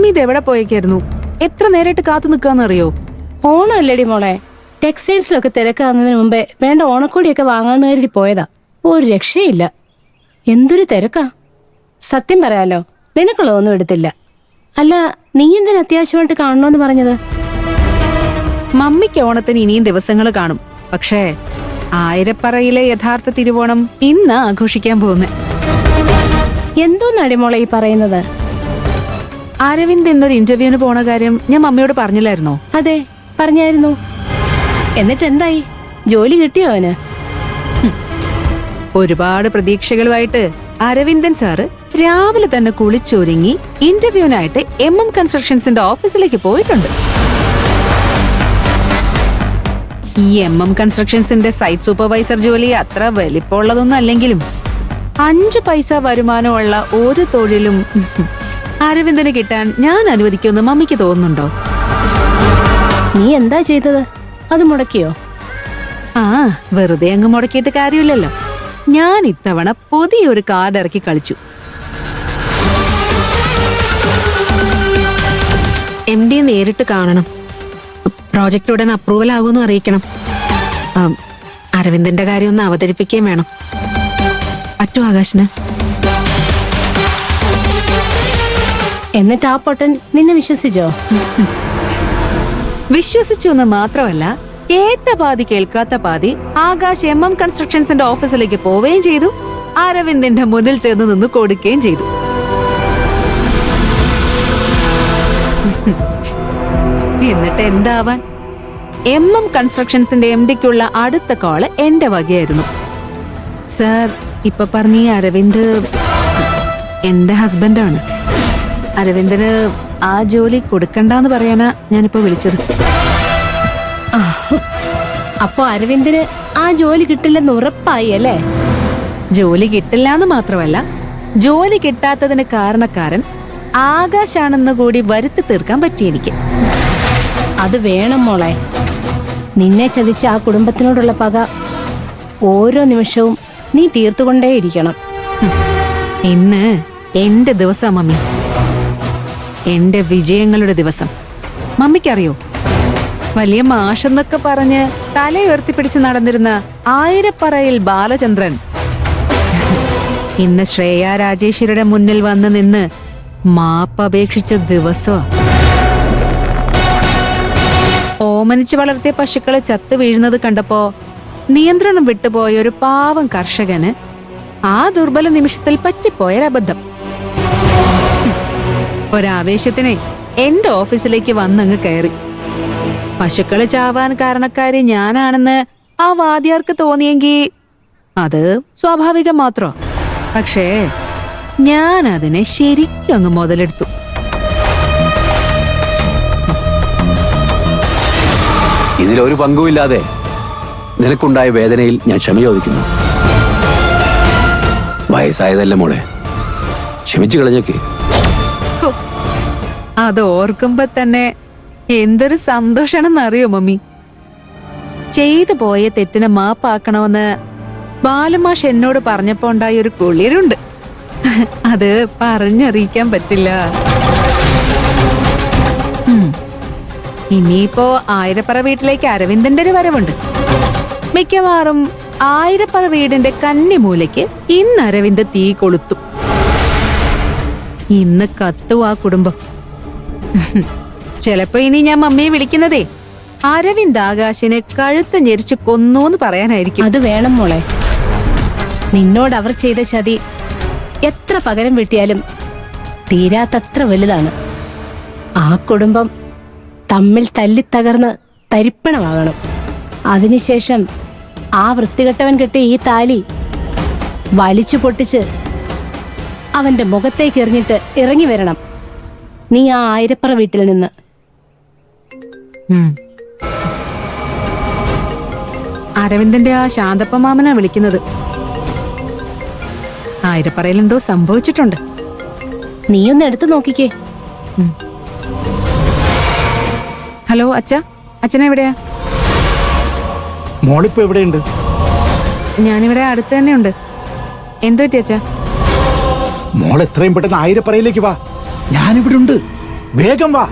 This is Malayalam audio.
മമ്മി ഇത് എവിടെ പോയേക്കായിരുന്നു? എത്ര നേരമായിട്ട് കാത്തു നിൽക്കാന്നറിയോ? ഓണമല്ലേടി മോളെ, ടെക്സ്റ്റൈൽസിലൊക്കെ തിരക്കാകുന്നതിന് മുമ്പേ വേണ്ട ഓണക്കോടിയൊക്കെ വാങ്ങാന്ന് കരുതി പോയതാ. ഒരു രക്ഷയില്ല, എന്തൊരു തിരക്കാ. സത്യം പറയാലോ, നിനക്കുള്ളതൊന്നും എടുത്തില്ല. അല്ല, നീ എന്തിനാ അത്യാവശ്യമായിട്ട് കാണണോന്ന് പറഞ്ഞത്? മമ്മിക്ക് ഓണത്തിന് ഇനിയും ദിവസങ്ങൾ കാണും. പക്ഷേ ആയിരപ്പറയിലെ യഥാർത്ഥ തിരുവോണം ഇന്ന് ആഘോഷിക്കാൻ പോകുന്നത്. എന്തോന്നാടി മോളെ ഈ പറയുന്നത്? അരവിന്ദ് എന്നൊരു ഇന്റർവ്യൂവിന് പോണ കാര്യം ഞാൻ മമ്മിയോട് പറഞ്ഞില്ലായിരുന്നോ? അതെ, പറഞ്ഞായിരുന്നു. എന്നിട്ട് എന്തായി? ജോലി കിട്ടിയോ അവന്? ഒരുപാട് പ്രതീക്ഷകളുമായിട്ട് അരവിന്ദൻ സാറ് രാവിലെ തന്നെ കുളിച്ചൊരുങ്ങി ഇന്റർവ്യൂവിനായിട്ട് MM കൺസ്ട്രക്ഷൻസിന്റെ ഓഫീസിലേക്ക് പോയിട്ടുണ്ട്. ഈ MM കൺസ്ട്രക്ഷൻസിന്റെ സൈറ്റ് സൂപ്പർവൈസർ ജോലി അത്ര വലിപ്പമുള്ളതൊന്നും അല്ലെങ്കിലും 5 പൈസ വരുമാനമുള്ള ഒരു തൊഴിലും അരവിന്ദന് കിട്ടാൻ ഞാൻ അനുവദിക്കുമെന്ന് മമ്മിക്ക് തോന്നുന്നുണ്ടോ? നീ എന്താ ചെയ്തത്? അത് മുടക്കിയോ? വെറുതെ അങ്ങ് മുടക്കിയിട്ട് കാര്യമില്ലല്ലോ. ഞാൻ ഇത്തവണ പുതിയൊരു കാർഡ് ഇറക്കി കളിച്ചു. MD നേരിട്ട് കാണണം. പ്രോജക്റ്റ് ഉടൻ അപ്രൂവൽ ആവുമെന്ന് അറിയിക്കണം. അരവിന്ദന്റെ കാര്യം ഒന്ന് അവതരിപ്പിക്കുകയും വേണം. പറ്റുമോ ആകാശിന്? എന്നിട്ട് ആ പൊട്ടൻ നിന്നെ വിശ്വസിച്ചോ? വിശ്വസിച്ചു എന്ന് മാത്രമല്ല, കേട്ട പാതി കേൾക്കാത്ത പാതി ആകാശ് MM കൺസ്ട്രക്ഷൻസിന്റെ ഓഫീസിലേക്ക് പോവുകയും ചെയ്തു. അരവിന്ദിന്റെ മുന്നിൽ ചേർന്ന് നിന്ന് കൊടുക്കുകയും ചെയ്തു. എന്നിട്ട് എന്താവാൻ, MM കൺസ്ട്രക്ഷൻസിന്റെ MDക്കുള്ള അടുത്ത കോള് എന്റെ വകയായിരുന്നു. സർ, ഇപ്പൊ പറഞ്ഞ ഈ അരവിന്ദ് എന്റെ ഹസ്ബൻഡാണ്. അരവിന്ദന് ആ ജോലി കൊടുക്കണ്ടെന്ന് പറയാനാ ഞാനിപ്പോ വിളിച്ചത്. അപ്പൊ അരവിന്ദന് ആ ജോലി കിട്ടില്ലെന്ന് ഉറപ്പായി അല്ലേ? ജോലി കിട്ടില്ലാന്ന് മാത്രമല്ല, ജോലി കിട്ടാത്തതിന് കാരണക്കാരൻ ആകാശാണെന്ന് കൂടി വരുത്തി തീർക്കാൻ പറ്റി എനിക്ക്. അത് വേണം മോളെ. നിന്നെ ചതിച്ച ആ കുടുംബത്തിനോടുള്ള പക ഓരോ നിമിഷവും നീ തീർത്തുകൊണ്ടേയിരിക്കണം. ഇന്ന് എന്റെ ദിവസം മമ്മി, എന്റെ വിജയങ്ങളുടെ ദിവസം. മമ്മിക്കറിയോ, വലിയ മാഷെന്നൊക്കെ പറഞ്ഞ് തല ഉയർത്തിപ്പിടിച്ച് നടന്നിരുന്ന ആയിരപ്പറയിൽ ബാലചന്ദ്രൻ ഇന്ന് ശ്രേയ രാജേശ്വരിയുടെ മുന്നിൽ വന്ന് നിന്ന് മാപ്പപേക്ഷിച്ച ദിവസോ. ഓമനിച്ചു വളർത്തിയ പശുക്കളെ ചത്തു വീഴുന്നത് കണ്ടപ്പോ നിയന്ത്രണം വിട്ടുപോയ ഒരു പാവം കർഷകന് ആ ദുർബല നിമിഷത്തിൽ പറ്റിപ്പോയൊരബദ്ധം. ഒരാവേശത്തിന് എന്റെ ഓഫീസിലേക്ക് വന്നങ്ങ് കയറി. പശുക്കള് ചാവാൻ കാരണക്കാരി ഞാനാണെന്ന് ആ വാദ്യാർക്ക് തോന്നിയെങ്കിൽ അത് സ്വാഭാവികം മാത്രോ. പക്ഷേ ഞാൻ അതിനെ ശരിക്കും അങ്ങ് മുതലെടുത്തു. ഇതിലൊരു പങ്കുമില്ലാതെ നിനക്കുണ്ടായ വേദനയിൽ ഞാൻ ക്ഷമ ചോദിക്കുന്നു. വയസ്സായതല്ലേ മോളെ, ക്ഷമിച്ചു കളഞ്ഞേക്ക്. അത് ഓർക്കുമ്പോ തന്നെ എന്തൊരു സന്തോഷാണെന്നറിയോ മമ്മി. ചെയ്തു പോയ തെറ്റിനെ മാപ്പാക്കണമെന്ന് ബാലമാഷ് എന്നോട് പറഞ്ഞപ്പോ ഉണ്ടായ ഒരു കുളിരുണ്ട്. അത് പറഞ്ഞറിയിക്കാൻ പറ്റില്ല. ഇനിയിപ്പോ ആയിരപ്പറ വീട്ടിലേക്ക് അരവിന്ദന്റെ ഒരു വരവുണ്ട്. മിക്കവാറും ആയിരപ്പറ വീടിന്റെ കന്നിമൂലയ്ക്ക് ഇന്ന് അരവിന്ദ് തീ കൊളുത്തും. ഇന്ന് കത്തും ആ കുടുംബം. ചിലപ്പോ ഇനി ഞാൻ മമ്മിയെ വിളിക്കുന്നതേ അരവിന്ദ് ആകാശിനെ കഴുത്ത് ഞെരിച്ച് കൊന്നൂന്ന് പറയാനായിരിക്കും. അത് വേണം മോളെ. നിന്നോട് അവർ ചെയ്ത ചതി എത്ര പകരം വീട്ടിയാലും തീരാത്തത്ര വലുതാണ്. ആ കുടുംബം തമ്മിൽ തല്ലിത്തകർന്ന് തരിപ്പണമാകണം. അതിനുശേഷം ആ വൃത്തികെട്ടവൻ കെട്ടിയ ഈ താലി വലിച്ചു പൊട്ടിച്ച് അവന്റെ മുഖത്തേക്ക് എറിഞ്ഞിട്ട് ഇറങ്ങി വരണം നീ ആ ആയിരപ്പറ വീട്ടിൽ നിന്ന്. അരവിന്ദന്റെ ആ ശാന്തപ്പ മാമനാ വിളിക്കുന്നത്. ആയിരപ്പറയിൽ എന്തോ സംഭവിച്ചിട്ടുണ്ട്. നീയൊന്ന് എടുത്തു നോക്കിക്കേ. ഹലോ അച്ഛാ, അച്ഛനെവിടെയാ? മോളിപ്പോ എവിടെയുണ്ട്? ഞാനിവിടെ അടുത്ത് തന്നെ ഉണ്ട്. എന്തു പറ്റി അച്ഛാ? മോൾ എത്രയും പെട്ടെന്ന് ആയിരപ്പറയിലേക്ക് വാ. ഞാനിവിടെ ഉണ്ട്. വേഗം വാ